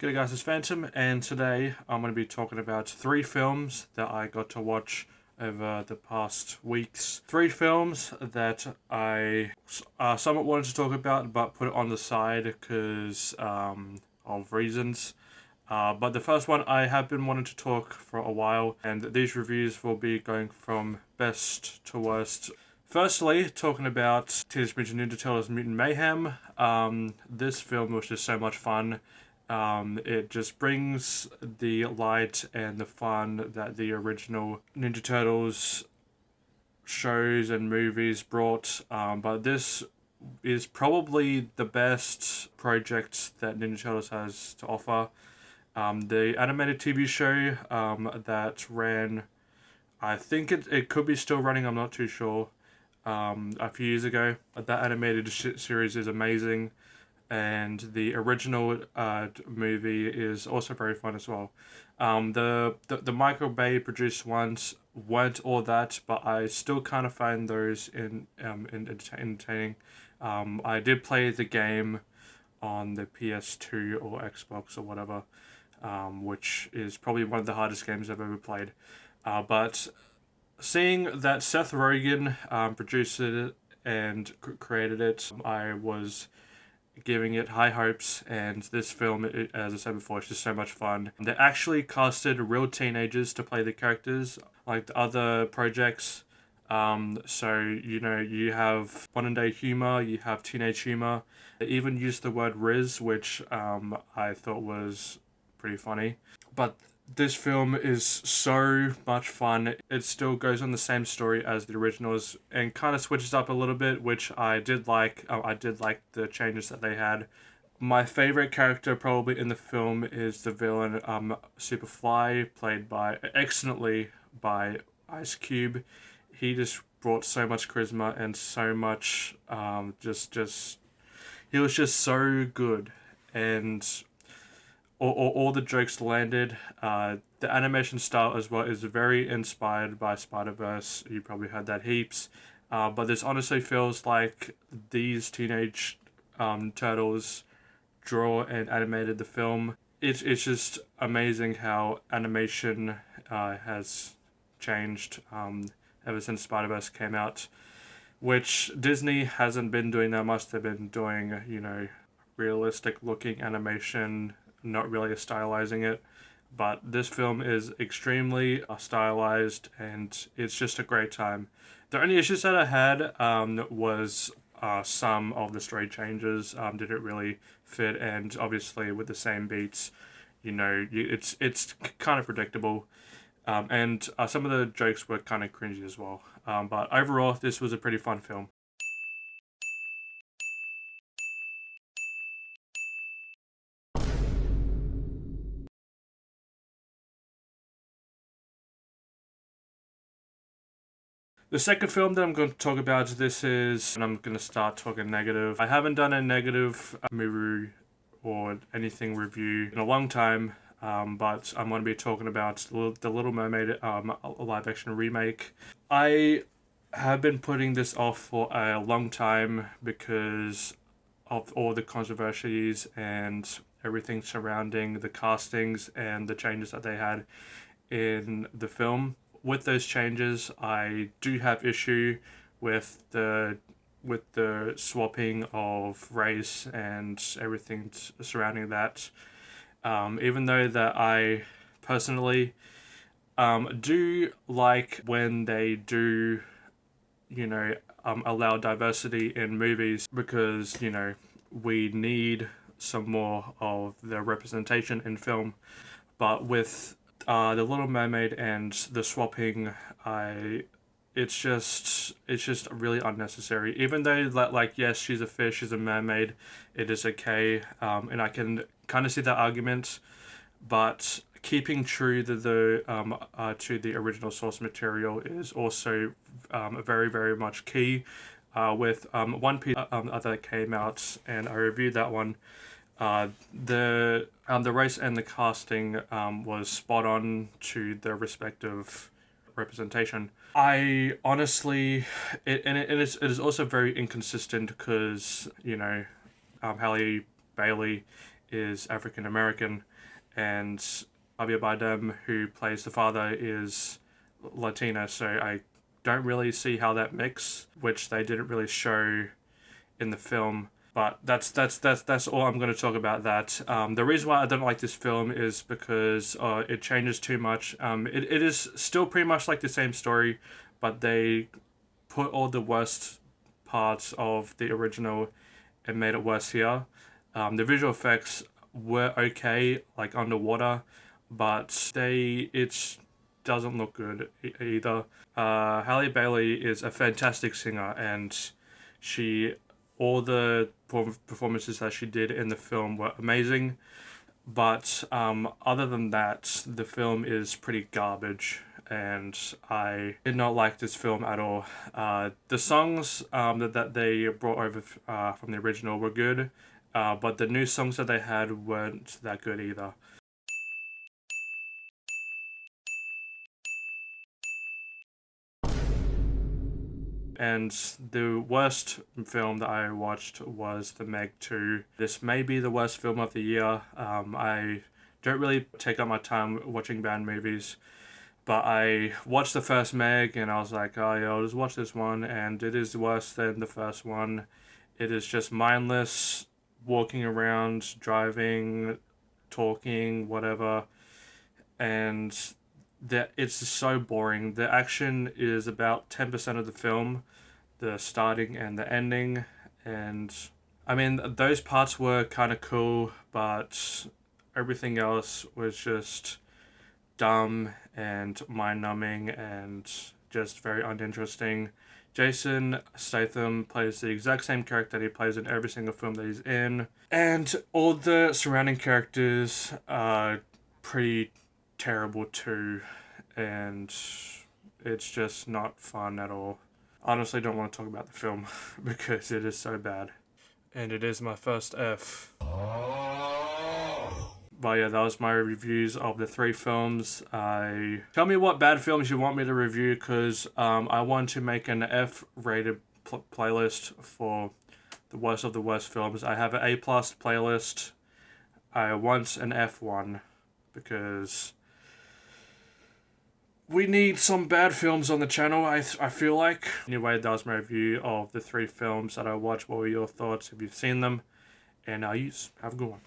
G'day guys, it's Phantom, and today I'm going to be talking about 3 films that I got to watch over the past weeks. 3 films that I somewhat wanted to talk about but put it on the side because of reasons. But the first one I have been wanting to talk for a while, and these reviews will be going from best to worst. Firstly, talking about Teenage Mutant Ninja Turtles Mutant Mayhem. This film was just so much fun. It just brings the light and the fun that the original Ninja Turtles shows and movies brought. But this is probably the best project that Ninja Turtles has to offer. The animated TV show that ran, I think it could be still running, I'm not too sure, a few years ago. That animated series is amazing. And the original movie is also very fun as well. The Michael Bay produced ones weren't all that, but I still kind of find those entertaining. I did play the game on the PS2 or Xbox or whatever, which is probably one of the hardest games I've ever played. But seeing that Seth Rogen produced it and created it, I was giving it high hopes, and this film, as I said before, is just so much fun. They actually casted real teenagers to play the characters, like the other projects. So, you have modern day humor, you have teenage humor. They even used the word Riz, which I thought was pretty funny. But this film is so much fun. It still goes on the same story as the originals and kind of switches up a little bit, which I did like. I did like the changes that they had. My favorite character probably in the film is the villain, Superfly, played excellently by Ice Cube. He just brought so much charisma and so much, he was just so good, and all the jokes landed. The animation style as well is very inspired by Spider-Verse. You probably heard that heaps. But this honestly feels like these teenage turtles draw and animated the film. It's just amazing how animation has changed ever since Spider-Verse came out, which Disney hasn't been doing that much. They've been doing, realistic looking animation, not really stylizing it. But this film is extremely stylized, and it's just a great time. The only issues that I had was some of the story changes didn't really fit, and obviously with the same beats, it's kind of predictable. And some of the jokes were kind of cringy as well. But overall, this was a pretty fun film. The second film that I'm going to talk about, and I'm going to start talking negative. I haven't done a negative movie or anything review in a long time, but I'm going to be talking about The Little Mermaid live action remake. I have been putting this off for a long time because of all the controversies and everything surrounding the castings and the changes that they had in the film. With those changes, I do have issue with the swapping of race and everything surrounding that. Even though that I personally do like when they do, allow diversity in movies, because we need some more of the representation in film. But with The Little Mermaid and the swapping, it's just really unnecessary. Even though yes, she's a fish, she's a mermaid, it is okay, and I can kind of see that argument, but keeping true to the original source material is also very, very much key. With One Piece that came out, and I reviewed that one. The race and the casting was spot on to their respective representation. I honestly, it is also very inconsistent because Halle Bailey is African American, and Javier Bardem, who plays the father, is Latina. So I don't really see how that mix, which they didn't really show in the film. But that's all I'm going to talk about that. The reason why I don't like this film is because it changes too much. It is still pretty much like the same story, but they put all the worst parts of the original and made it worse here. The visual effects were okay, like underwater, but it doesn't look good either. Halle Bailey is a fantastic singer, and all the performances that she did in the film were amazing. But other than that, the film is pretty garbage, and I did not like this film at all. The songs that they brought over from the original were good, but the new songs that they had weren't that good either. And the worst film that I watched was The Meg 2. This may be the worst film of the year. I don't really take up my time watching bad movies, but I watched the first Meg and I was like, oh yeah, I'll just watch this one, and it is worse than the first one. It is just mindless, walking around, driving, talking, whatever, and it's just so boring. The action is about 10% of the film, the starting and the ending, and I mean those parts were kind of cool, but everything else was just dumb and mind-numbing and just very uninteresting. Jason Statham plays the exact same character that he plays in every single film that he's in, and all the surrounding characters are pretty terrible too, and it's just not fun at all. Honestly, don't want to talk about the film because it is so bad. And it is my first F. But yeah, that was my reviews of the 3 films. Tell me what bad films you want me to review, because I want to make an F-rated playlist for the worst of the worst films. I have an A+ playlist. I want an F1 because we need some bad films on the channel, I feel like. Anyway, that was my review of the 3 films that I watched. What were your thoughts? Have you seen them? And have a good one.